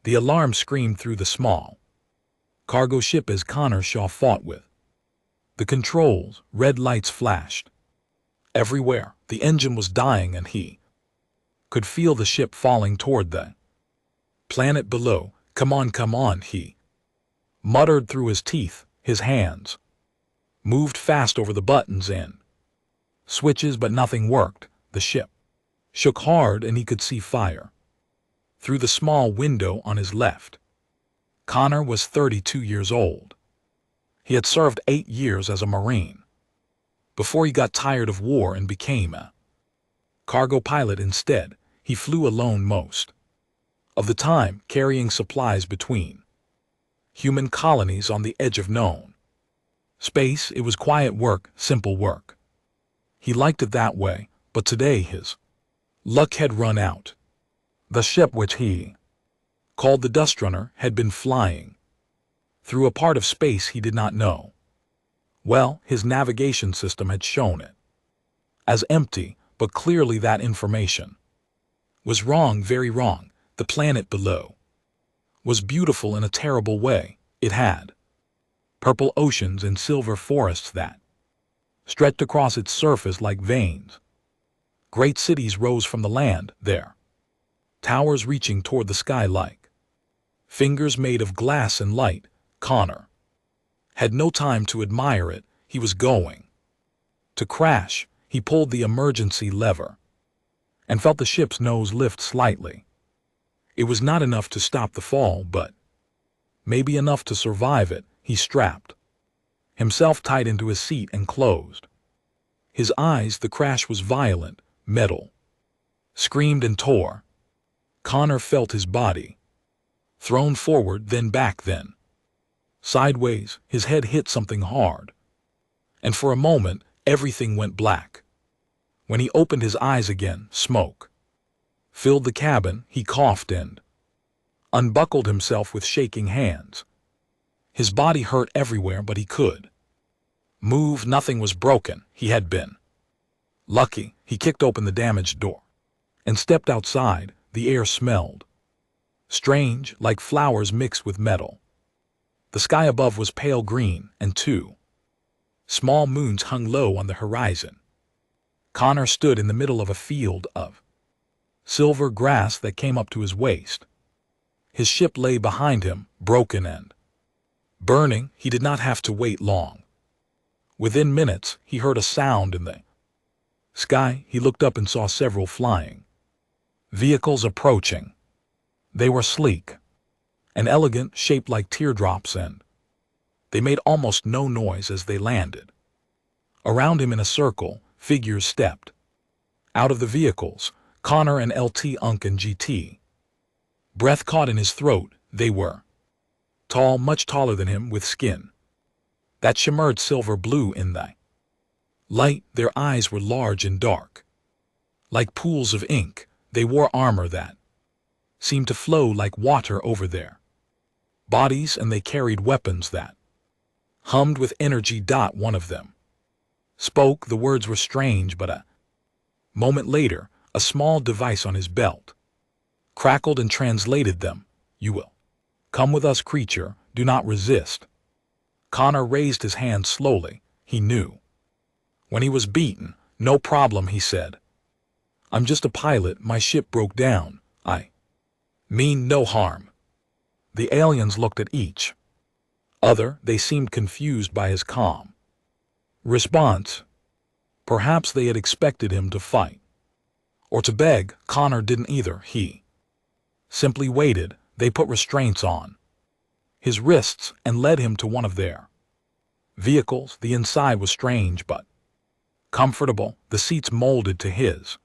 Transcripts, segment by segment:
The alarm screamed through the small cargo ship as Connor Shaw fought with the controls. Red lights flashed everywhere. The engine was dying and he could feel the ship falling toward the planet below. Come on, he muttered through his teeth. His hands moved fast over the buttons and switches, but nothing worked. The ship shook hard and he could see fire through the small window on his left. Connor was 32 years old. He had served 8 years as a Marine before he got tired of war and became a cargo pilot instead. He flew alone most of the time, carrying supplies between human colonies on the edge of known space. It was quiet work, simple work. He liked it that way, but today his luck had run out. The ship, which he called the Dust Runner, had been flying through a part of space he did not know. Well, his navigation system had shown it as empty, but clearly that information was wrong, very wrong. The planet below was beautiful in a terrible way. It had purple oceans and silver forests that stretched across its surface like veins. Great cities rose from the land, their towers reaching toward the sky like fingers made of glass and light. Connor had no time to admire it. He was going to crash. He pulled the emergency lever and felt the ship's nose lift slightly. It was not enough to stop the fall, but maybe enough to survive it. He strapped himself tight into his seat and closed his eyes. The crash was violent. Metal screamed and tore. Connor felt his body thrown forward, then back, then sideways. His head hit something hard, and for a moment everything went black. When he opened his eyes again, smoke filled the cabin. He coughed and unbuckled himself with shaking hands. His body hurt everywhere, but he could move. Nothing was broken. He had been lucky. He kicked open the damaged door and stepped outside. The air smelled strange, like flowers mixed with metal. The sky above was pale green, and 2 small moons hung low on the horizon. Connor stood in the middle of a field of silver grass that came up to his waist. His ship lay behind him, broken and burning. He did not have to wait long. Within minutes, he heard a sound in the sky. He looked up and saw several flying vehicles approaching. They were sleek and elegant, shaped like teardrops, and they made almost no noise as they landed. Around him in a circle, figures stepped out of the vehicles. Connor and LT, Unk and GT. Breath caught in his throat. They were tall, much taller than him, with skin that shimmered silver blue in the light. Their eyes were large and dark, like pools of ink. They wore armor that seemed to flow like water over their bodies, and they carried weapons that hummed with energy. One of them spoke. The words were strange, but a moment later, a small device on his belt crackled and translated them. You will come with us, creature. Do not resist. Connor raised his hand slowly. He knew when he was beaten. No problem, he said. I'm just a pilot. My ship broke down. I mean no harm. The aliens looked at each other. They seemed confused by his calm response. Perhaps they had expected him to fight or to beg. Connor didn't either. He simply waited. They put restraints on his wrists and led him to one of their vehicles. The inside was strange but comfortable. The seats molded to his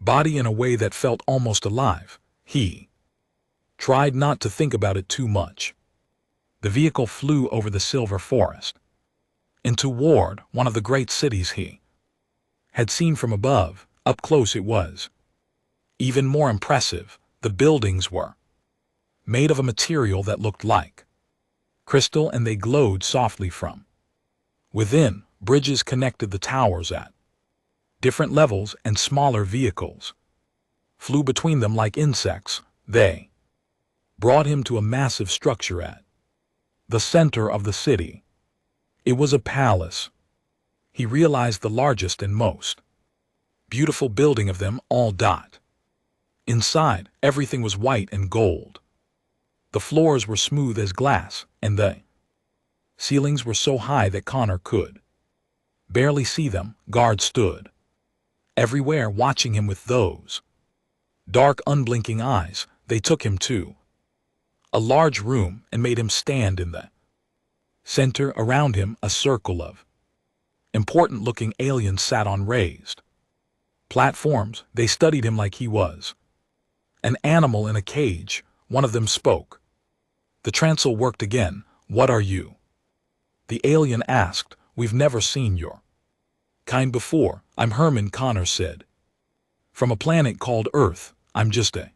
body in a way that felt almost alive. He tried not to think about it too much. The vehicle flew over the silver forest into Ward, one of the great cities he had seen from above. Up close it was even more impressive. The buildings were made of a material that looked like crystal, and they glowed softly from within. Bridges connected the towers at different levels, and smaller vehicles flew between them like insects. They brought him to a massive structure at the center of the city. It was a palace. He realized the largest and most beautiful building of them all. Inside, everything was white and gold. The floors were smooth as glass, and the ceilings were so high that Connor could barely see them. Guards stood everywhere watching him with those dark, unblinking eyes. They took him to a large room and made him stand in the center. Around him, a circle of important-looking aliens sat on raised platforms. They studied him like he was an animal in a cage. One of them spoke. The translator worked again. "What are you?" The alien asked. "We've never seen your kind before." "I'm Herman," Connor said. "From a planet called Earth. I'm just a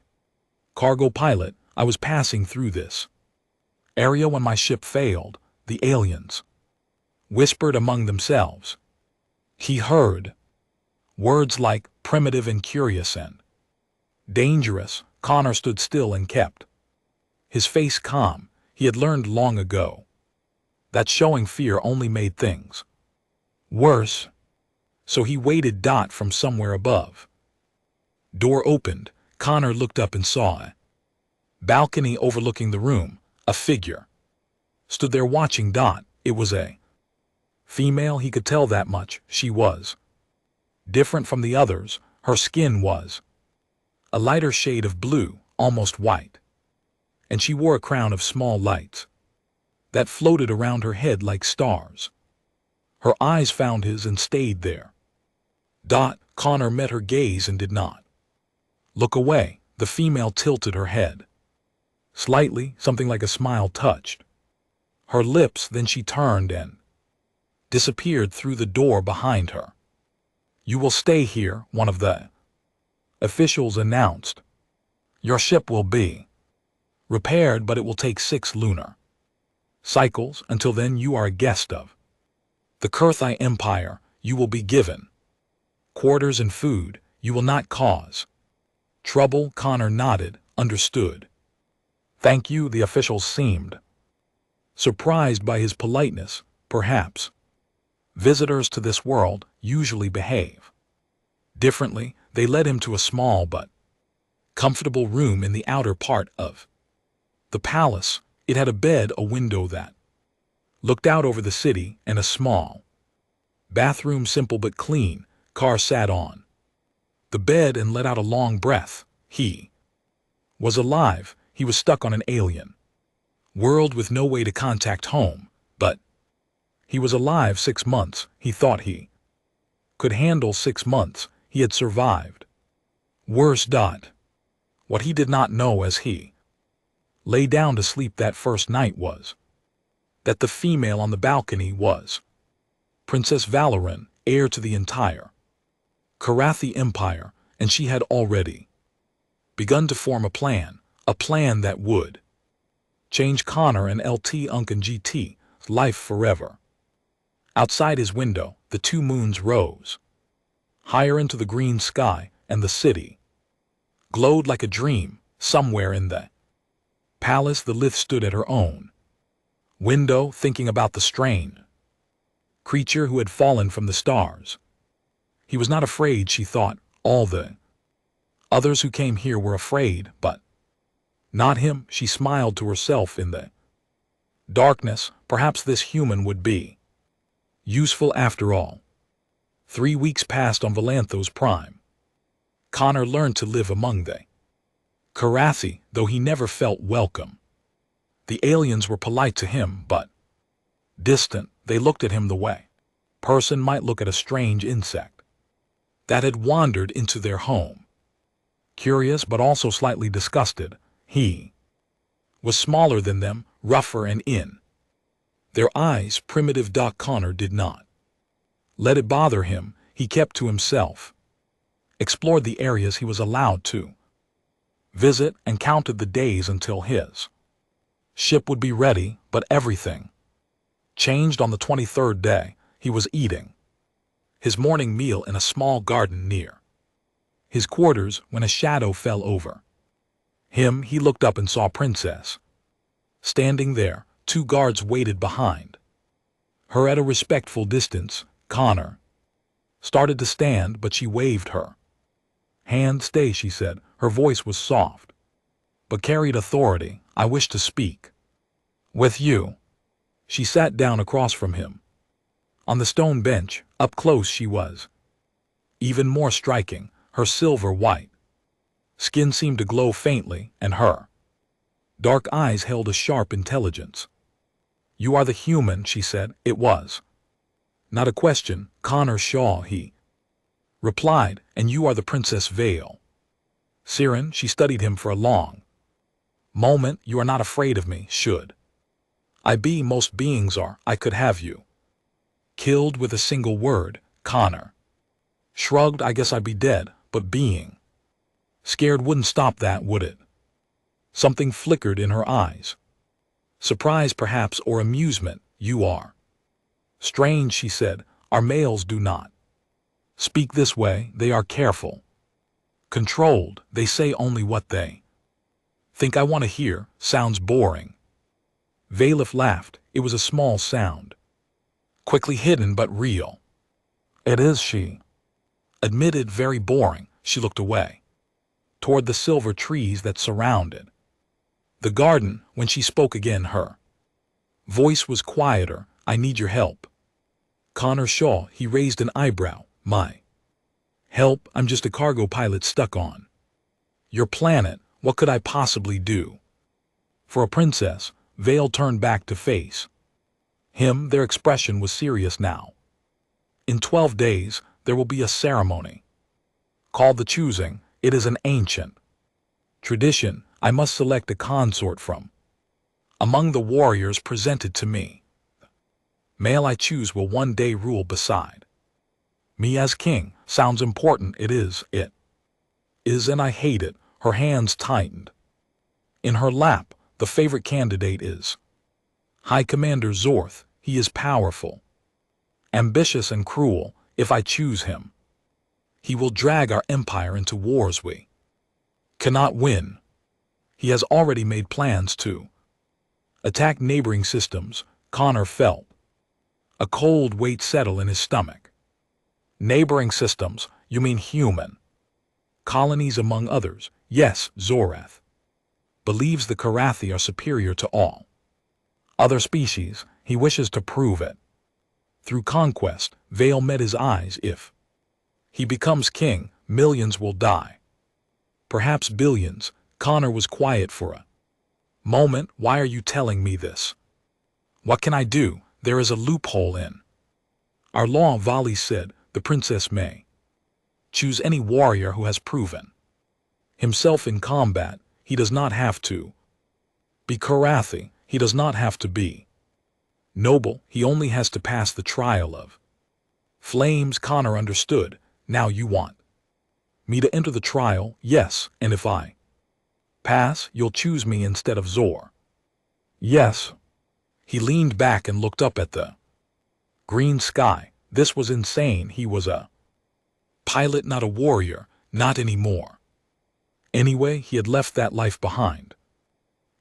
cargo pilot. I was passing through this area when my ship failed." The aliens whispered among themselves. He heard words like primitive and curious and dangerous. Connor stood still and kept his face calm. He had learned long ago that showing fear only made things worse. So he waited. From somewhere above, door opened. Connor looked up and saw a balcony overlooking the room. A figure stood there watching. It was a female. He could tell that much. She was different from the others. Her skin was a lighter shade of blue, almost white, and she wore a crown of small lights that floated around her head like stars. Her eyes found his and stayed there. Connor met her gaze and did not look away. The female tilted her head slightly, something like a smile touched her lips. Then she turned and disappeared through the door behind her. "You will stay here," one of the officials announced. "Your ship will be repaired, but it will take 6 lunar cycles. Until then, you are a guest of the Kurthai Empire. You will be given quarters and food. You will not cause trouble." Connor nodded. "Understood." "Thank you." The officials seemed surprised by his politeness. Perhaps visitors to this world usually behave differently. They led him to a small but comfortable room in the outer part of the palace. It had a bed, a window that looked out over the city, and a small bathroom, simple but clean. Carr sat on the bed and let out a long breath. He was alive. He was stuck on an alien world with no way to contact home, but he was alive. 6 months. He thought he could handle 6 months. He had survived worse. What he did not know as he lay down to sleep that first night was that the female on the balcony was Princess Valoran, heir to the entire Karathi Empire, and she had already begun to form a plan that would change Connor and LT Uncan GT's life forever. Outside his window, the 2 moons rose higher into the green sky, and the city glowed like a dream. Somewhere in the palace, the Lith stood at her own window, thinking about the strange creature who had fallen from the stars. He was not afraid, she thought. All the others who came here were afraid, but not him. She smiled to herself in the darkness. Perhaps this human would be useful after all. 3 weeks passed on Valanthos Prime. Connor learned to live among the Karathi, though he never felt welcome. The aliens were polite to him, but distant. They looked at him the way a person might look at a strange insect that had wandered into their home. Curious, but also slightly disgusted. He was smaller than them, rougher, and in their eyes primitive. Connor did not let it bother him. He kept to himself, explored the areas he was allowed to visit, and counted the days until his ship would be ready. But everything changed on the 23rd day. He was eating his morning meal in a small garden near his quarters when a shadow fell over He looked up and saw Princess. Standing there, 2 guards waited behind her at a respectful distance. Connor started to stand, but she waved her hand. Stay, she said. Her voice was soft, but carried authority. I wish to speak with you. She sat down across from him on the stone bench. Up close she was even more striking. Her silver white skin seemed to glow faintly, and her dark eyes held a sharp intelligence. You are the human, she said. It was not a question. Connor Shaw, he replied, and you are the Princess Vale. Siren, she studied him for a long moment. You are not afraid of me, should I be? Most beings are. I could have you killed with a single word. Connor shrugged. I guess I'd be dead, but being scared wouldn't stop that, would it? Something flickered in her eyes. Surprise perhaps, or amusement. You are strange, she said. Our males do not speak this way. They are careful, controlled. They say only what they think I want to hear. Sounds boring. Valif laughed. It was a small sound, quickly hidden but real. It is, she admitted. Very boring. She looked away toward the silver trees that surrounded the garden. When she spoke again, her voice was quieter. I need your help. Connor Shaw, he raised an eyebrow. My help? I'm just a cargo pilot stuck on your planet. What could I possibly do for a princess? Vale turned back to face him. Their expression was serious now. In 12 days, there will be a ceremony called the choosing. It is an ancient tradition. I must select a consort from among the warriors presented to me. The male I choose will one day rule beside me as king. Sounds important. It is, and I hate it. Her hands tightened in her lap. The favorite candidate is High Commander Zorth. He is powerful, ambitious, and cruel. If I choose him, he will drag our empire into wars we cannot win. He has already made plans to attack neighboring systems. Connor felt a cold weight settle in his stomach. Neighboring systems? You mean human colonies among others? Yes, Zorath believes the Karathi are superior to all other species. He wishes to prove it through conquest. Vale met his eyes. If he becomes king, millions will die. Perhaps billions. Connor was quiet for a moment. Why are you telling me this? What can I do? There is a loophole in our law, Vali said. The princess may choose any warrior who has proven himself in combat. He does not have to be Karathi. He does not have to be noble. He only has to pass the trial of flames. Connor understood. Now you want me to enter the trial? Yes, and if I pass, you'll choose me instead of Zor? Yes. He leaned back and looked up at the green sky. This was insane. He was a pilot, not a warrior. Not anymore. Anyway, he had left that life behind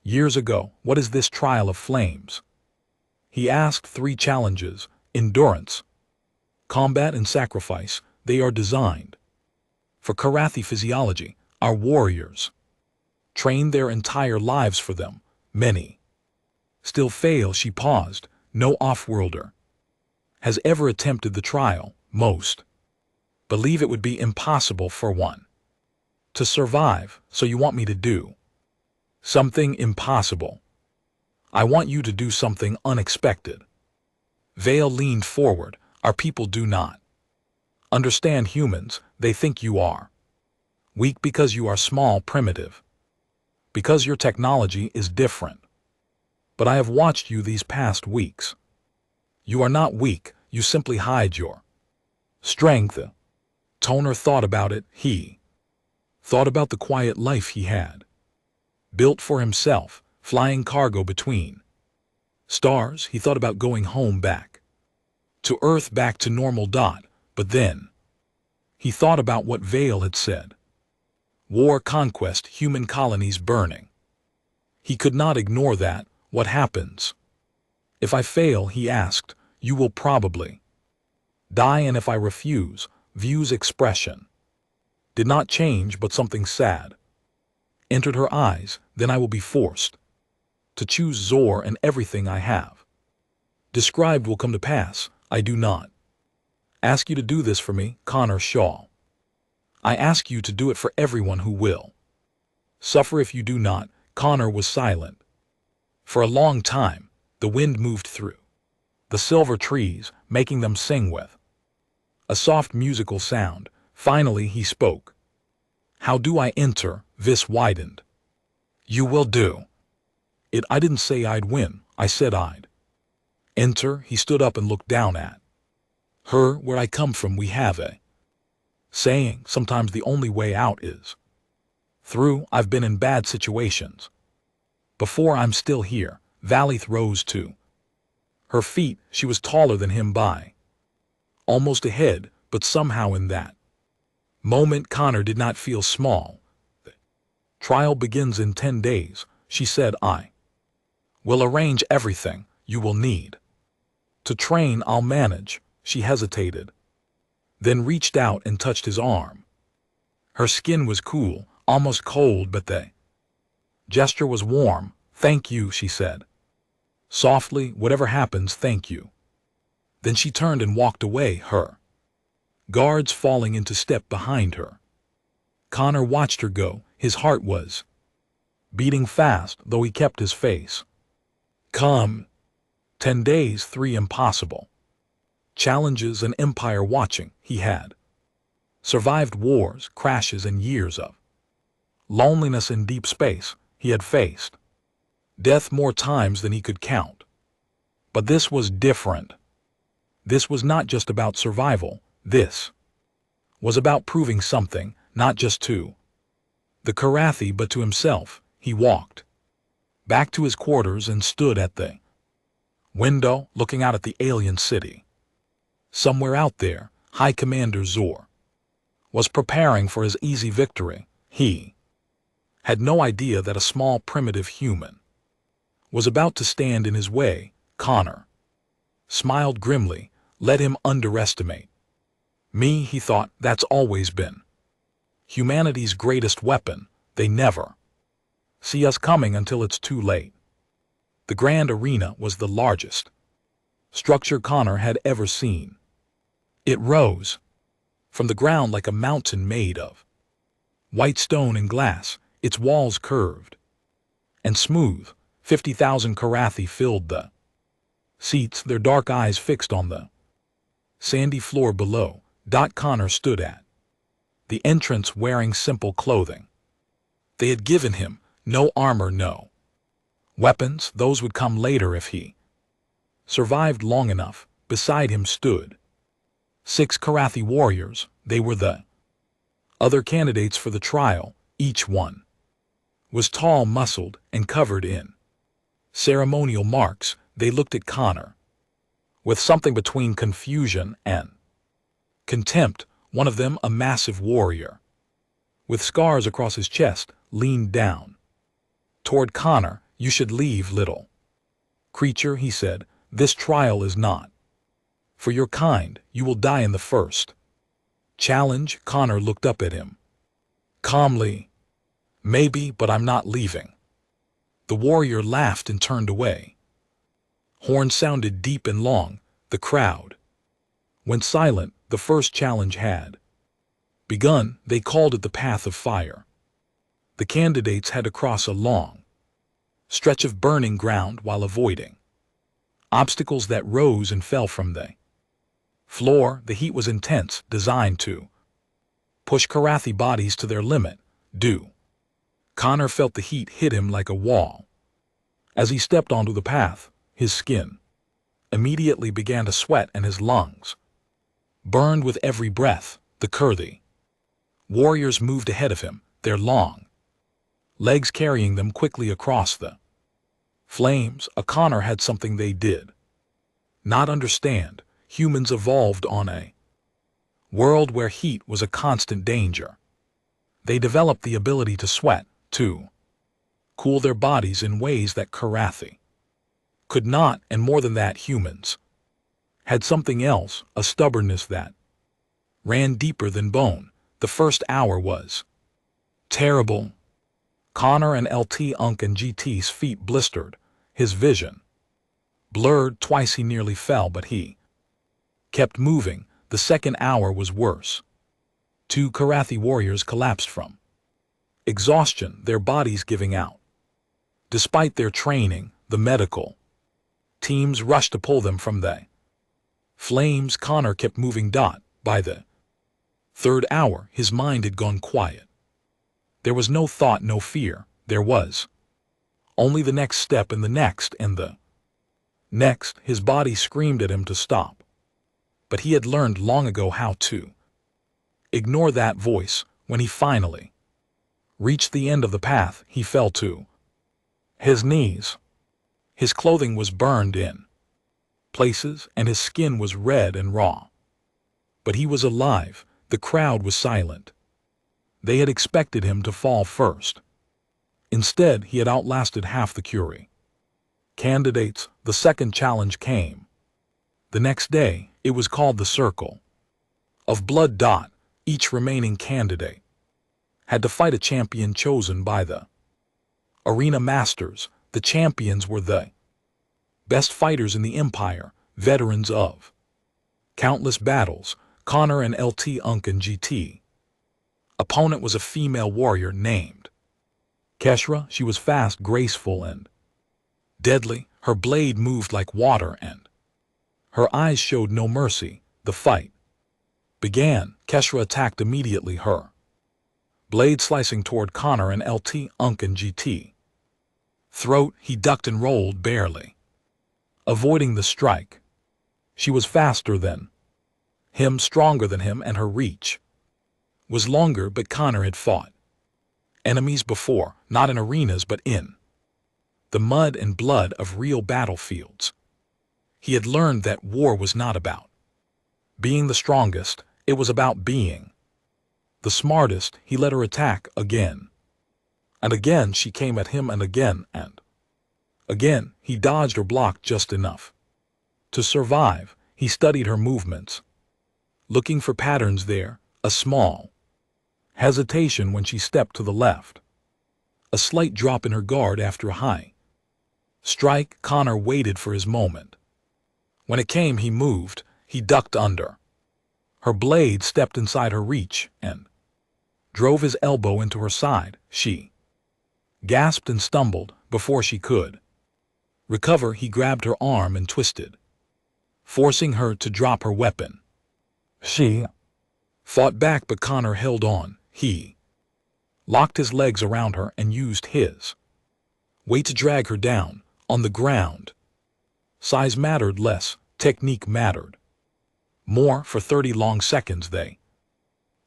years ago. What is this trial of flames? He asked. 3 challenges: endurance, combat, and sacrifice. They are designed for Karathi physiology. Our warriors train their entire lives for them. Many still fail. She paused. No off-worlder has ever attempted the trial. Most believe it would be impossible for one to survive. So you want me to do something impossible? I want you to do something unexpected. Vale leaned forward. Our people do not understand humans. They think you are weak because you are small, primitive, because your technology is different. But I have watched you these past weeks. You are not weak. You simply hide your strength. Toner thought about it. He thought about the quiet life he had built for himself, flying cargo between stars. He thought about going home, back to Earth, back to normal. But then he thought about what Vale had said. War, conquest, human colonies burning. He could not ignore that. What happens? If I fail, he asked, you will probably die, and if I refuse, View's expression did not change, but something sad entered her eyes. Then I will be forced to choose Zor and everything I have described will come to pass. I do not ask you to do this for me, Connor Shaw. I ask you to do it for everyone who will suffer if you do not. Connor was silent. For a long time, the wind moved through the silver trees, making them sing with a soft musical sound. Finally he spoke. How do I enter? Vis widened. You will do it. I didn't say I'd win. I said I'd enter. He stood up and looked down at her. Where I come from, we have a saying, sometimes the only way out is through. I've been in bad situations before. I'm still here. Valith rose to her feet. She was taller than him by almost a head, but somehow in that moment Connor did not feel small. The trial begins in 10 days, she said. I will arrange everything you will need to train. I'll manage. She hesitated, then reached out and touched his arm. Her skin was cool, almost cold, but the gesture was warm. Thank you, she said softly. Whatever happens, thank you. Then she turned and walked away, her guards falling into step behind her. Connor watched her go. His heart was beating fast, though he kept his face calm. 10 days, 3 impossible challenges, an empire watching. He had survived wars, crashes, and years of loneliness in deep space. He had faced death more times than he could count. But this was different. This was not just about survival. This was about proving something, not just to the Karathi but to himself. He walked back to his quarters and stood at the window, looking out at the alien city. Somewhere out there, High Commander Zor was preparing for his easy victory. He had no idea that a small primitive human was about to stand in his way. Connor smiled grimly. Let him underestimate me, he thought. That's always been humanity's greatest weapon. They never see us coming until it's too late. The Grand Arena was the largest structure Connor had ever seen. It rose from the ground like a mountain made of white stone and glass, its walls curved and smooth. 50,000 Karathi filled the seats, their dark eyes fixed on the sandy floor below. Connor stood at the entrance wearing simple clothing. They had given him no armor, no weapons. Those would come later if he survived long enough. Beside him stood 6 Karathi warriors. They were the other candidates for the trial. Each one was tall, muscled, and covered in ceremonial marks. They looked at Connor with something between confusion and contempt. One of them, a massive warrior with scars across his chest, leaned down toward Connor. You should leave, little creature, he said. This trial is not for your kind. You will die in the first challenge. Connor looked up at him calmly. Maybe, but I'm not leaving. The warrior laughed and turned away. Horns sounded deep and long. The crowd went silent. The first challenge had begun. They called it the Path of Fire. The candidates had to cross a long stretch of burning ground while avoiding obstacles that rose and fell from the floor. The heat was intense, designed to push Karathi bodies to their limit. Connor felt the heat hit him like a wall. As he stepped onto the path, his skin immediately began to sweat and his lungs burned with every breath. The Kurdi warriors moved ahead of him, their long legs carrying them quickly across the flames. Connor had something they did not understand. Humans evolved on a world where heat was a constant danger. They developed the ability to sweat, to cool their bodies in ways that Karathi could not, and more than that, humans had something else, a stubbornness that ran deeper than bone. The first hour was terrible. Connor and LT Unk and GT's feet blistered, his vision blurred. Twice he nearly fell, but he kept moving. The second hour was worse. Two Karathi warriors collapsed from exhaustion, their bodies giving out. Despite their training, the medical teams rushed to pull them from the flames. Connor kept moving. By the third hour, his mind had gone quiet. There was no thought, no fear. There was only the next step and the next and the next. His body screamed at him to stop. But he had learned long ago how to ignore that voice. When he finally reached the end of the path, he fell to his knees. His clothing was burned in places, and his skin was red and raw. But he was alive. The crowd was silent. They had expected him to fall first. Instead, he had outlasted half the Curie candidates. The second challenge came the next day. It was called the Circle of Blood. Each remaining candidate had to fight a champion chosen by the arena masters. The champions were the best fighters in the Empire, veterans of countless battles. Connor and LT Unk and GT. Opponent was a female warrior named Keshra. She was fast, graceful, and deadly. Her blade moved like water, and her eyes showed no mercy. The fight began. Keshra attacked immediately, her blade slicing toward Connor and LT Unk and GT. Throat. He ducked and rolled, barely avoiding the strike. She was faster than him, stronger than him, and her reach was longer. But Connor had fought enemies before, not in arenas but in the mud and blood of real battlefields. He had learned that war was not about being the strongest, it was about being the smartest. He let her attack again. And again she came at him, and again and again. He dodged or blocked just enough to survive. He studied her movements, looking for patterns there. A small hesitation when she stepped to the left. A slight drop in her guard after a high strike. Connor waited for his moment. When it came, he moved. He ducked under her blade, stepped inside her reach, and drove his elbow into her side. She gasped and stumbled. Before she could recover, he grabbed her arm and twisted, forcing her to drop her weapon. She fought back, but Connor held on. He locked his legs around her and used his weight to drag her down. On the ground, size mattered less, technique mattered more. For 30 long seconds they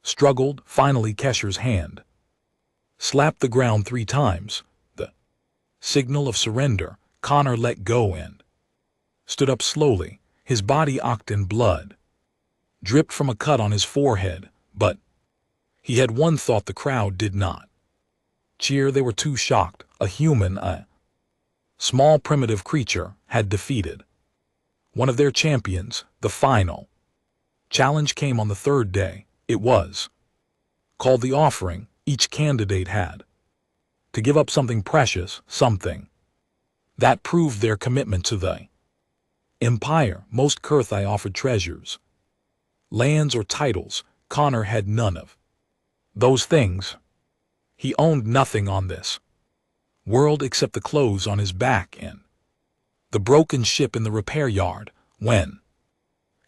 struggled. Finally, Kesher's hand slapped the ground 3 times, the signal of surrender. Connor let go and stood up slowly. His body ocked in blood dripped from a cut on his forehead, but he had one thought: the crowd did not cheer. They were too shocked. A human, a small primitive creature, had defeated one of their champions. The final challenge came on the third day. It was called the Offering. Each candidate had to give up something precious, something that proved their commitment to the Empire. Most Kurthai offered treasures, lands, or titles. Connor had none of those things. He owned nothing on this world except the clothes on his back and the broken ship in the repair yard. When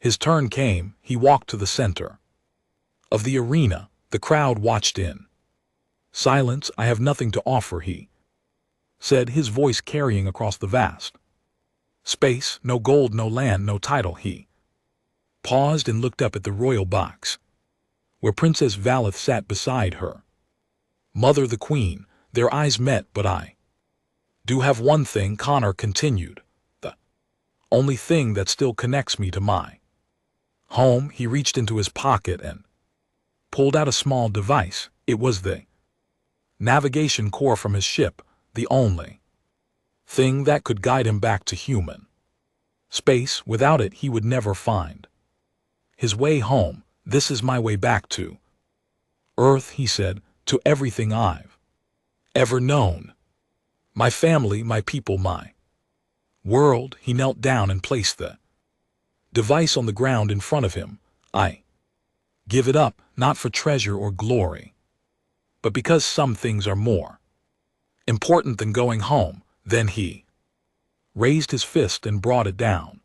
his turn came, he walked to the center of the arena. The crowd watched in silence. I have nothing to offer, he said, his voice carrying across the vast space. No gold, no land, no title. He paused and looked up at the royal box, where Princess Valith sat beside her mother, the queen. Their eyes met. But I do have one thing, Connor continued. The only thing that still connects me to my home. He reached into his pocket and pulled out a small device. It was the navigation core from his ship, the only thing that could guide him back to human space. Without it, he would never find his way home. This is my way back to Earth, he said, to everything I've ever known. My family, my people, my world. He knelt down and placed the device on the ground in front of him. I give it up, not for treasure or glory, but because some things are more important than going home. Then he raised his fist and brought it down.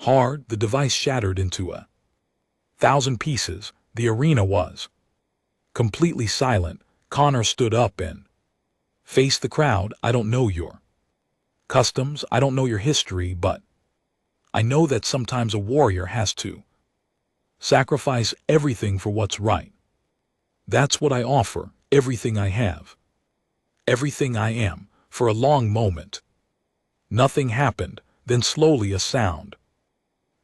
Hard, the device shattered into 1,000 pieces. The arena was completely silent. Connor stood up and faced the crowd. I don't know your customs, I don't know your history, but I know that sometimes a warrior has to sacrifice everything for what's right. That's what I offer, everything I have, everything I am. For a long moment, nothing happened. Then slowly a sound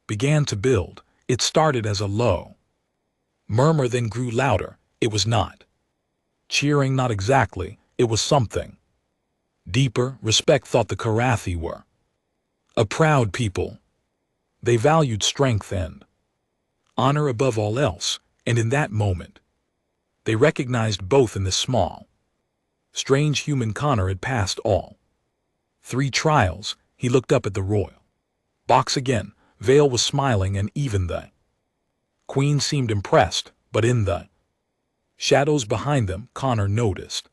began to build. It started as a low murmur, then grew louder. It was not cheering, not exactly. It was something deeper. Respect, thought the Karathi were a proud people. They valued strength and honor above all else, and in that moment, they recognized both in the small, strange human Connor had passed all 3 trials. He looked up at the royal box again. Vale was smiling, and even the queen seemed impressed, but in the shadows behind them, Connor noticed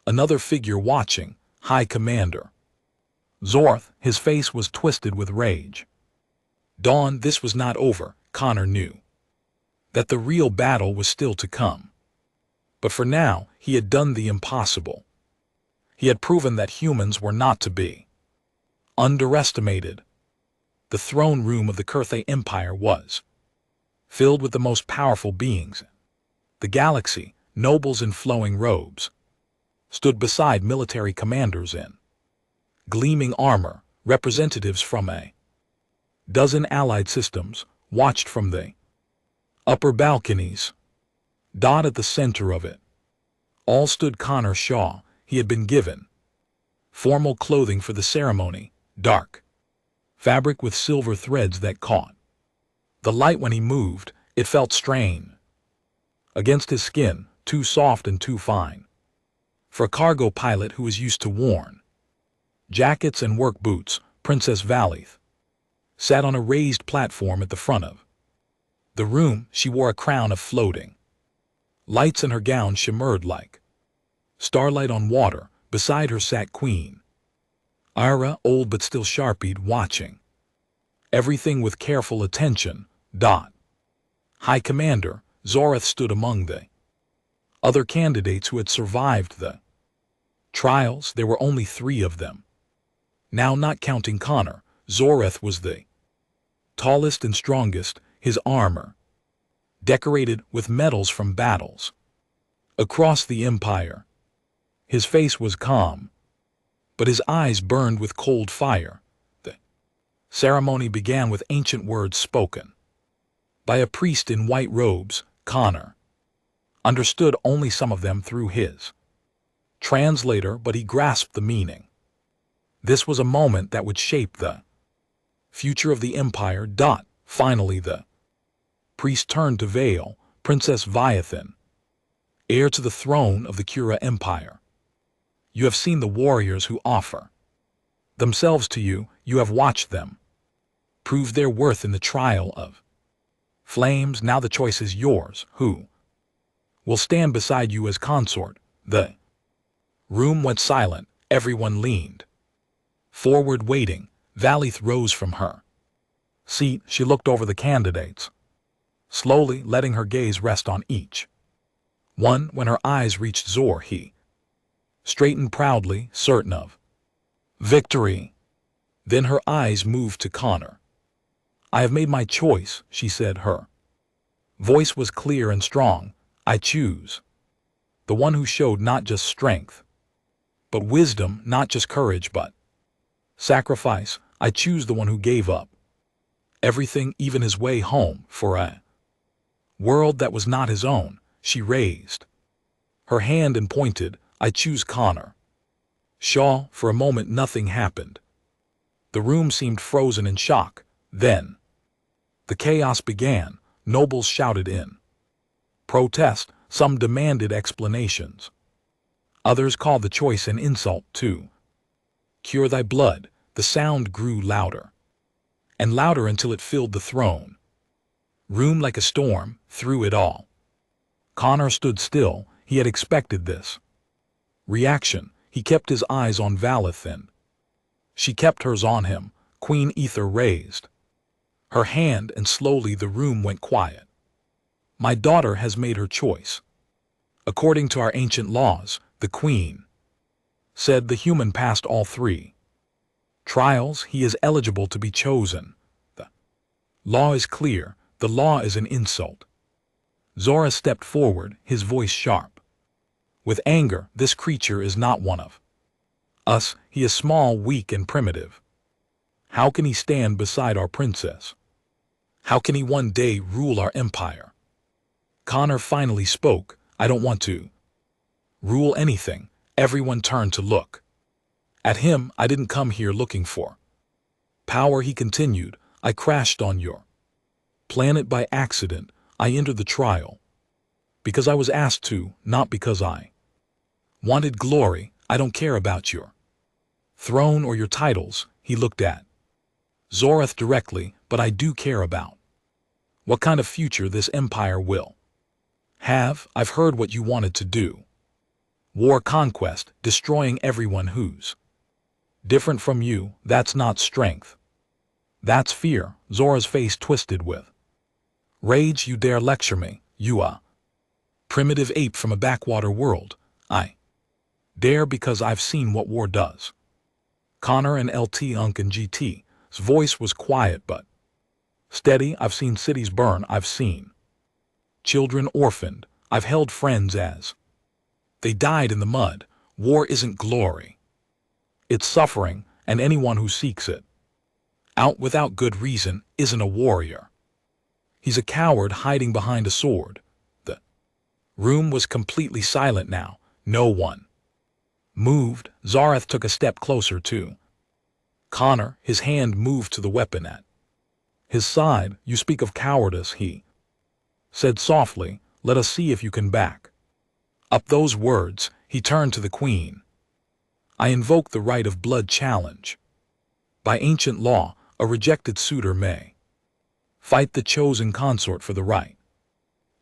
another figure watching, High Commander Zorth. His face was twisted with rage. Dawn, this was not over. Connor knew that the real battle was still to come. But for now, he had done the impossible. He had proven that humans were not to be underestimated. The throne room of the Kurthe Empire was filled with the most powerful beings. The galaxy, nobles in flowing robes, stood beside military commanders in gleaming armor. Representatives from a dozen allied systems watched from the upper balconies. Dot at the center of it all stood Connor Shaw. He had been given formal clothing for the ceremony, dark fabric with silver threads that caught the light when he moved. It felt strained against his skin, too soft and too fine for a cargo pilot who was used to worn jackets and work boots. Princess Valith sat on a raised platform at the front of the room. She wore a crown of floating lights, and her gown shimmered like starlight on water. Beside her sat Queen Ira, old but still sharp-eyed, watching everything with careful attention. High Commander Zoreth stood among the other candidates who had survived the trials. There were only 3 of them. Now, not counting Connor, Zoreth was the tallest and strongest, his armor decorated with medals from battles across the empire. His face was calm, but his eyes burned with cold fire. The ceremony began with ancient words spoken by a priest in white robes. Connor understood only some of them through his translator, but he grasped the meaning. This was a moment that would shape the future of the empire. Finally, the priest turned to Vale, Princess Viathan, heir to the throne of the Kura Empire. You have seen the warriors who offer themselves to you. You have watched them prove their worth in the trial of flames. Now the choice is yours. Who will stand beside you as consort? The room went silent. Everyone leaned forward, waiting. Valith rose from her seat. She looked over the candidates, slowly letting her gaze rest on each one. When her eyes reached Zor, he straightened proudly, certain of victory. Then her eyes moved to Connor. I have made my choice, she said. Her voice was clear and strong. I choose the one who showed not just strength, but wisdom, not just courage, but sacrifice. I choose the one who gave up everything, even his way home, for a world that was not his own. She raised her hand and pointed, I choose Connor. Shaw, for a moment nothing happened. The room seemed frozen in shock. Then the chaos began. Nobles shouted in protest, some demanded explanations. Others called the choice an insult too. Cure thy blood, the sound grew louder. And louder until it filled the throne room like a storm. Through it all, Connor stood still. He had expected this reaction. He kept his eyes on Valathin. She kept hers on him. Queen Ether raised her hand, and slowly the room went quiet. My daughter has made her choice. According to our ancient laws, the queen said the human passed all three trials. He is eligible to be chosen. The law is clear. The law is an insult. Zora stepped forward, his voice sharp with anger. This creature is not one of us. He is small, weak, and primitive. How can he stand beside our princess? How can he one day rule our empire? Connor finally spoke. I don't want to rule anything. Everyone turned to look at him. I didn't come here looking for power, he continued. I crashed on your planet by accident. I entered the trial because I was asked to, not because I wanted glory. I don't care about your throne or your titles. He looked at Zorath directly, but I do care about what kind of future this empire will have. I've heard what you wanted to do. War, conquest, destroying everyone who's different from you. That's not strength. That's fear. Zora's face twisted with rage. You dare lecture me, you a primitive ape from a backwater world. I dare because I've seen what war does. Connor and LT Unk and GT's voice was quiet but steady. I've seen cities burn. I've seen children orphaned. I've held friends as they died in the mud. War isn't glory. It's suffering, and anyone who seeks it out without good reason isn't a warrior. He's a coward hiding behind a sword. The room was completely silent now. No one moved. Zarath took a step closer to Connor. His hand moved to the weapon at his side. You speak of cowardice, he said softly. Let us see if you can back up those words. He turned to the queen. I invoke the right of blood challenge. By ancient law, a rejected suitor may fight the chosen consort for the right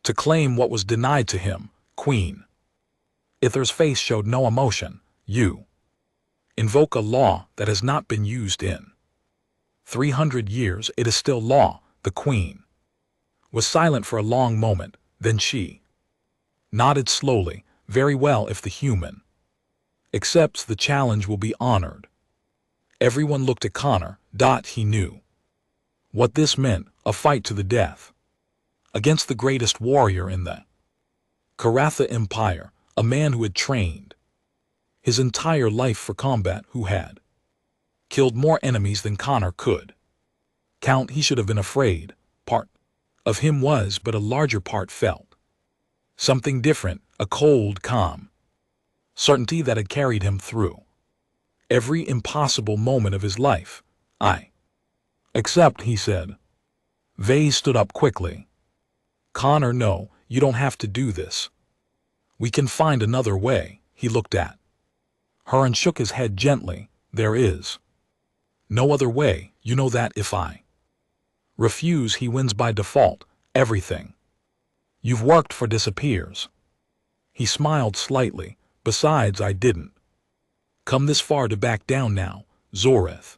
to claim what was denied to him. Queen Ither's face showed no emotion. You invoke a law that has not been used in 300 years. It is still law. The queen was silent for a long moment. Then she nodded slowly. Very well, if the human accepts the challenge, will be honored. Everyone looked at Connor. He knew what this meant, a fight to the death against the greatest warrior in the Karatha Empire, a man who had trained his entire life for combat, who had killed more enemies than Connor could count. He should have been afraid. Part of him was, but a larger part felt something different, a cold, calm certainty that had carried him through every impossible moment of his life. I accept, he said. Vay stood up quickly. Connor, no, you don't have to do this. We can find another way. He looked at her and shook his head gently. There is no other way. You know that. If I refuse, he wins by default. Everything you've worked for disappears. He smiled slightly. Besides, I didn't come this far to back down now. Zoreth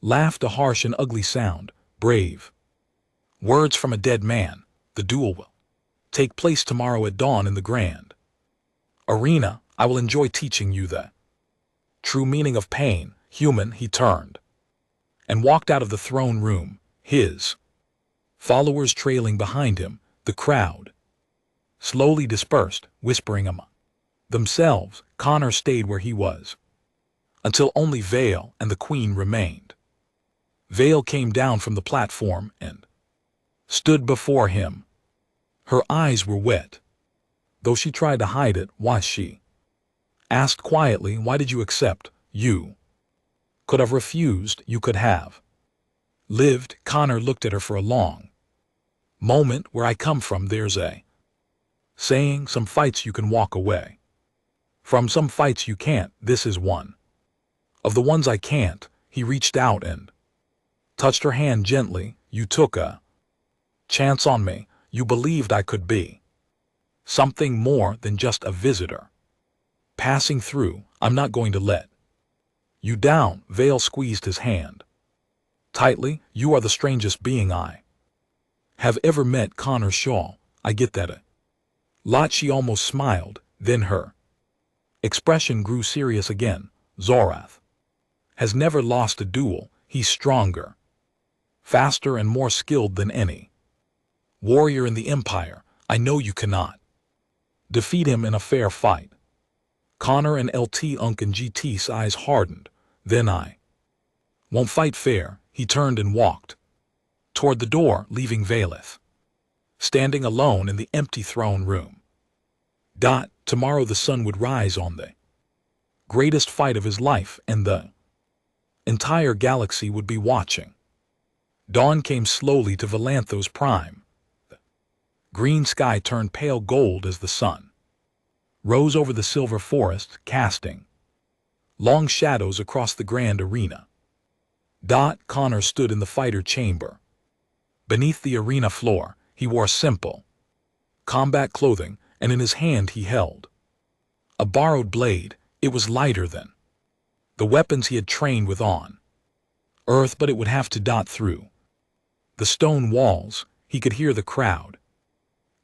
laughed, a harsh and ugly sound. Brave words from a dead man. The duel will take place tomorrow at dawn in the grand arena. I will enjoy teaching you the true meaning of pain. Human, he turned and walked out of the throne room, his followers trailing behind him. The crowd slowly dispersed, whispering among themselves. Connor stayed where he was until only Vale and the queen remained. Vale came down from the platform and stood before him. Her eyes were wet Though she tried to hide it, why she asked quietly, why did you accept? You could have refused, you could have lived. Connor looked at her for a long moment. Where I come from, there's a saying, some fights you can walk away from, some fights you can't. This is one of the ones I can't. He reached out and touched her hand gently. You took a chance on me. You believed I could be something more than just a visitor passing through. I'm not going to let you down. Vale squeezed his hand tightly. You are the strangest being I have ever met. Connor Shaw, I get that a lot. She almost smiled, then her expression grew serious again. Zorath has never lost a duel. He's stronger, faster, and more skilled than any warrior in the Empire. I know you cannot defeat him in a fair fight. Connor and LT Unc and GT's eyes hardened. Then I won't fight fair. He turned and walked toward the door, leaving Valeth standing alone in the empty throne room. Tomorrow the sun would rise on the greatest fight of his life, and the entire galaxy would be watching. Dawn came slowly to Valanthos Prime. The green sky turned pale gold as the sun rose over the silver forest, casting long shadows across the grand arena. Connor stood in the fighter chamber. Beneath the arena floor, he wore simple combat clothing, and in his hand he held a borrowed blade. It was lighter than the weapons he had trained with on Earth, but it would have to through the stone walls. He could hear the crowd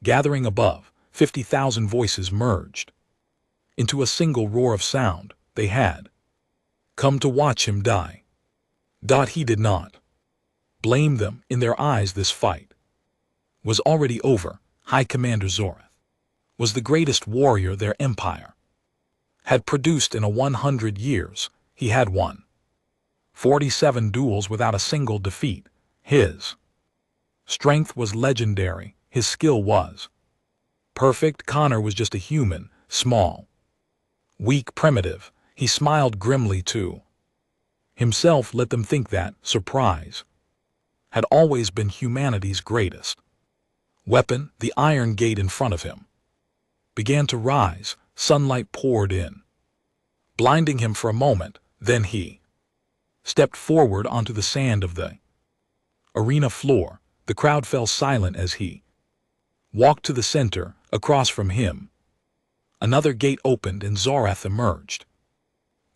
gathering above. 50,000 voices merged into a single roar of sound. They had come to watch him die. He did not blame them. In their eyes, this fight was already over. High Commander Zorath was the greatest warrior their empire had produced in 100 years. He had won 47 duels without a single defeat. His strength was legendary. His skill was perfect. Connor was just a human, small, weak, primitive. He smiled grimly to himself. Let them think that surprise had always been humanity's greatest weapon. The iron gate in front of him began to rise. Sunlight poured in, blinding him for a moment. Then he stepped forward onto the sand of the arena floor. The crowd fell silent as he walked to the center. Across from him, another gate opened and Zorath emerged.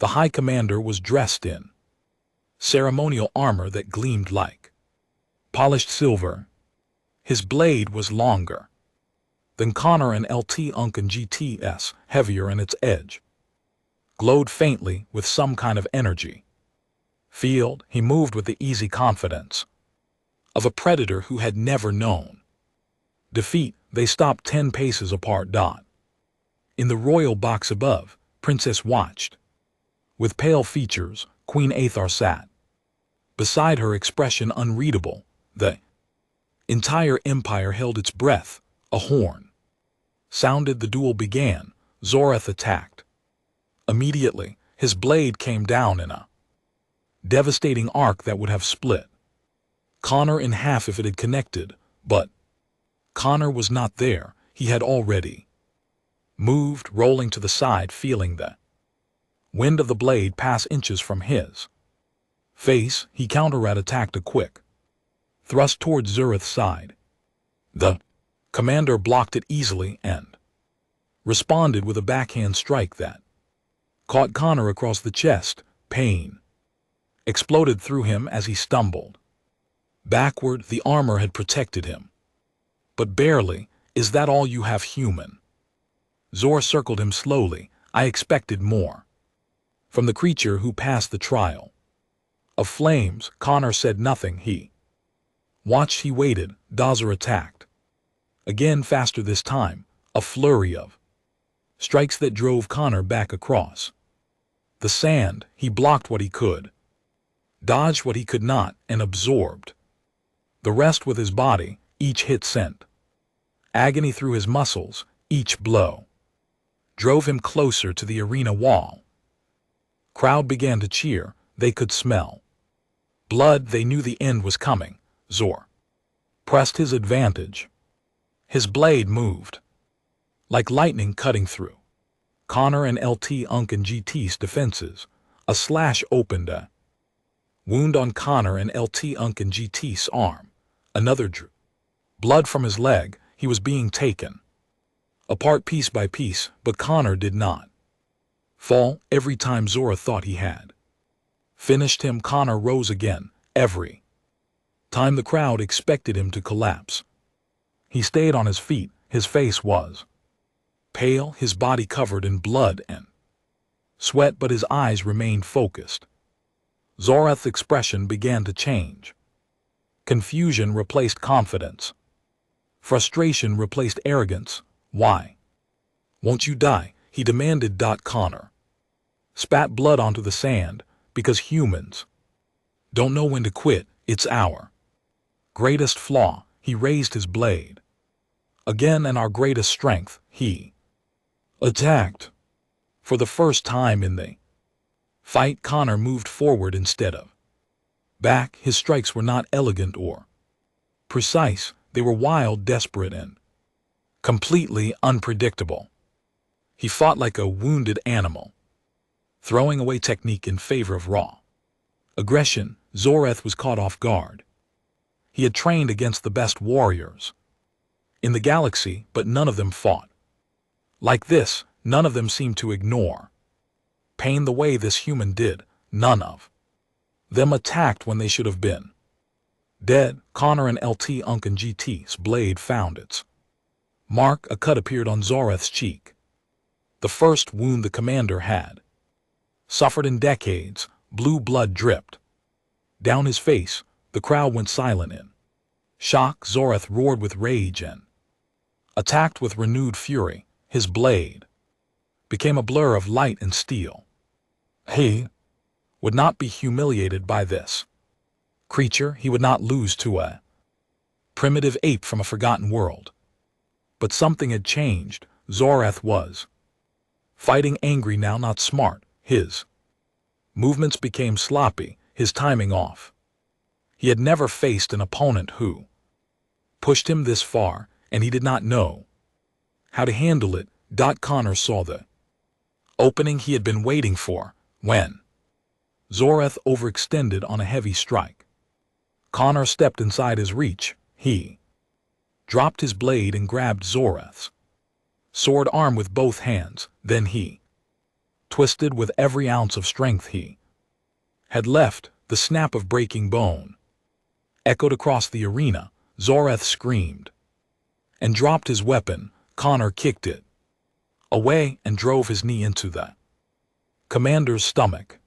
The High Commander was dressed in ceremonial armor that gleamed like polished silver. His blade was longer than Connor and LT Unc and GT's, heavier, and its edge glowed faintly with some kind of energy. He moved with the easy confidence of a predator who had never known defeat. They stopped 10 paces apart. In the royal box above, Princess watched. With pale features, Queen Aethar sat beside her, expression unreadable. The entire empire held its breath. A horn sounded. The duel began. Zorath attacked. Immediately, his blade came down in a devastating arc that would have split Connor in half if it had connected, but Connor was not there. He had already moved, rolling to the side, feeling the wind of the blade pass inches from his face. He counter-attacked, a quick thrust towards Zorath's side. The commander blocked it easily and responded with a backhand strike that caught Connor across the chest. Pain exploded through him as he stumbled backward. The armor had protected him, but barely. Is that all you have, human? Zor circled him slowly. I expected more from the creature who passed the trial of flames. Connor said nothing. He watched. He waited. Dazur attacked again, faster this time. A flurry of strikes that drove Connor back across the sand. He blocked what he could, dodged what he could not, and absorbed the rest with his body. Each hit sent agony through his muscles. Each blow drove him closer to the arena wall. Crowd began to cheer. They could smell blood. They knew the end was coming. Zor pressed his advantage. His blade moved like lightning cutting through Connor and LT Unk and GT's defenses. A slash opened a wound on Connor and LT Unk and GT's arm. Another drew blood from his leg. He was being taken apart piece by piece, but Connor did not fall. Every time Zora thought he had finished him, Connor rose again. Every time the crowd expected him to collapse, he stayed on his feet. His face was pale, his body covered in blood and sweat, but his eyes remained focused. Zorath's expression began to change. Confusion replaced confidence. Frustration replaced arrogance. Why won't you die? He demanded. Connor spat blood onto the sand. Because humans don't know when to quit. It's our greatest flaw. He raised his blade again, and our greatest strength. He attacked. For the first time in the fight, Connor moved forward instead of back. His strikes were not elegant or precise. They were wild, desperate, and completely unpredictable. He fought like a wounded animal, throwing away technique in favor of raw aggression. Zorath was caught off guard. He had trained against the best warriors in the galaxy, but none of them fought like this. None of them seemed to ignore pain the way this human did. None of them attacked when they should have been dead. Connor and LT Unk and GT's blade found its mark. A cut appeared on Zorath's cheek. The first wound the commander had suffered in decades. Blue blood dripped down his face. The crowd went silent in shock. Zorath roared with rage and attacked with renewed fury. His blade became a blur of light and steel. He would not be humiliated by this creature. He would not lose to a primitive ape from a forgotten world. But something had changed. Zorath was fighting angry now, not smart. His movements became sloppy, his timing off. He had never faced an opponent who pushed him this far, and he did not know how to handle it. Connor saw the opening he had been waiting for when Zorath overextended on a heavy strike. Connor stepped inside his reach. He dropped his blade and grabbed Zorath's sword arm with both hands. Then he twisted with every ounce of strength he had left. The snap of breaking bone echoed across the arena. Zorath screamed and dropped his weapon. Connor kicked it away and drove his knee into the commander's stomach.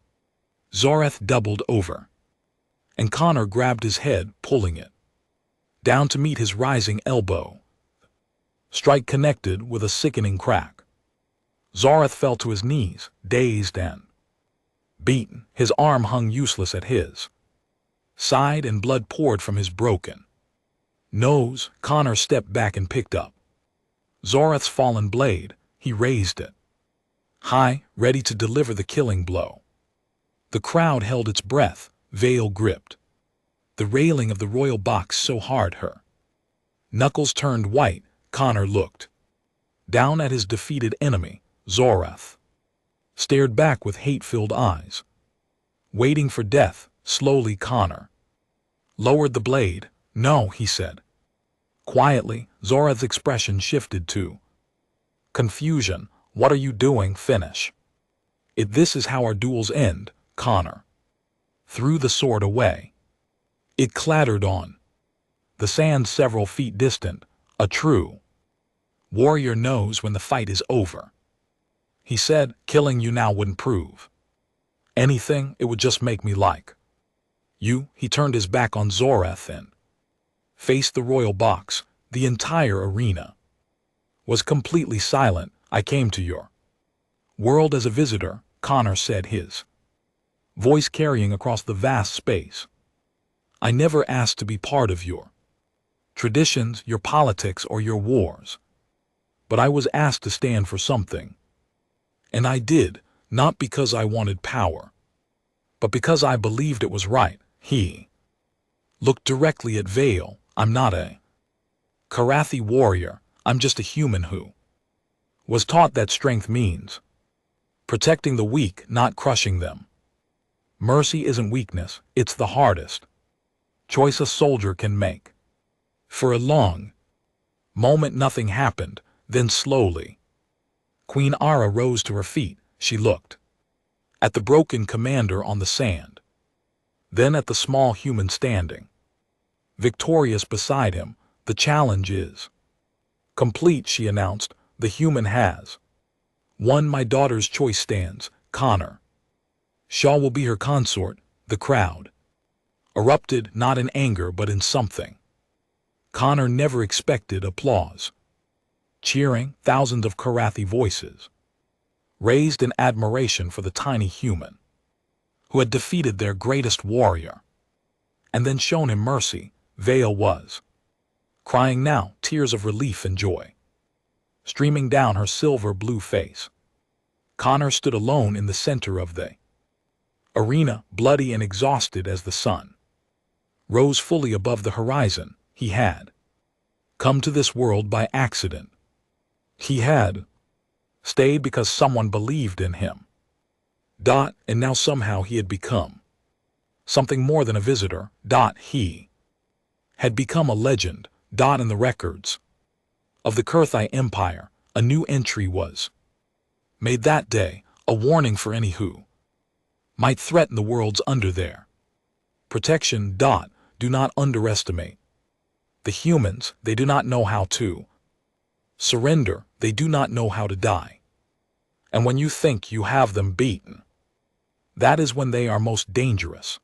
Zorath doubled over, and Connor grabbed his head, pulling it down to meet his rising elbow. Strike connected with a sickening crack. Zorath fell to his knees, dazed and beaten. His arm hung useless at his side, and blood poured from his broken nose. Connor stepped back and picked up Zorath's fallen blade. He raised it high, ready to deliver the killing blow. The crowd held its breath. Veil gripped the railing of the royal box so hard her knuckles turned white. Connor looked down at his defeated enemy. Zorath stared back with hate-filled eyes, waiting for death. Slowly Connor lowered the blade. No, he said quietly. Zorath's expression shifted to confusion. What are you doing? Finish it. This is how our duels end. Connor threw the sword away. It clattered on the sand several feet distant. A true warrior knows when the fight is over, he said. Killing you now wouldn't prove anything. It would just make me like you. He turned his back on Zorath and faced the royal box. The entire arena was completely silent. I came to your world as a visitor, Connor said, his voice carrying across the vast space. I never asked to be part of your traditions, your politics, or your wars. But I was asked to stand for something. And I did, not because I wanted power, but because I believed it was right. He looked directly at Vale. I'm not a Karathi warrior, I'm just a human who was taught that strength means protecting the weak, not crushing them. Mercy isn't weakness, it's the hardest choice a soldier can make. For a long moment nothing happened, then slowly, Queen Ara rose to her feet. She looked at the broken commander on the sand, then at the small human standing victorious beside him. The challenge is complete, she announced. The human has won. My daughter's choice stands. Connor Shaw will be her consort. The crowd erupted, not in anger but in something Connor never expected: applause. Cheering, thousands of Karathi voices raised in admiration for the tiny human who had defeated their greatest warrior and then shown him mercy. Vale was crying now, tears of relief and joy streaming down her silver blue face. Connor stood alone in the center of the arena, bloody and exhausted as the sun rose fully above the horizon. He had come to this world by accident. He had stayed because someone believed in him. And now somehow he had become something more than a visitor. He had become a legend. In the records of the Kurthai Empire, a new entry was made that day, a warning for any who might threaten the worlds under their protection. Do not underestimate the humans. They do not know how to surrender. They do not know how to die. And when you think you have them beaten, that is when they are most dangerous.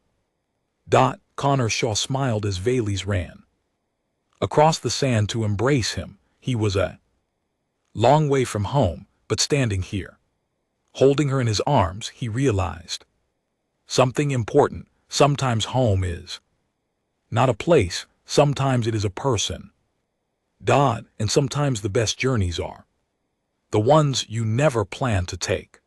Connor Shaw smiled as Vales ran across the sand to embrace him. He was a long way from home, but standing here, holding her in his arms, he realized something important. Sometimes home is not a place, sometimes it is a person. And sometimes the best journeys are the ones you never plan to take.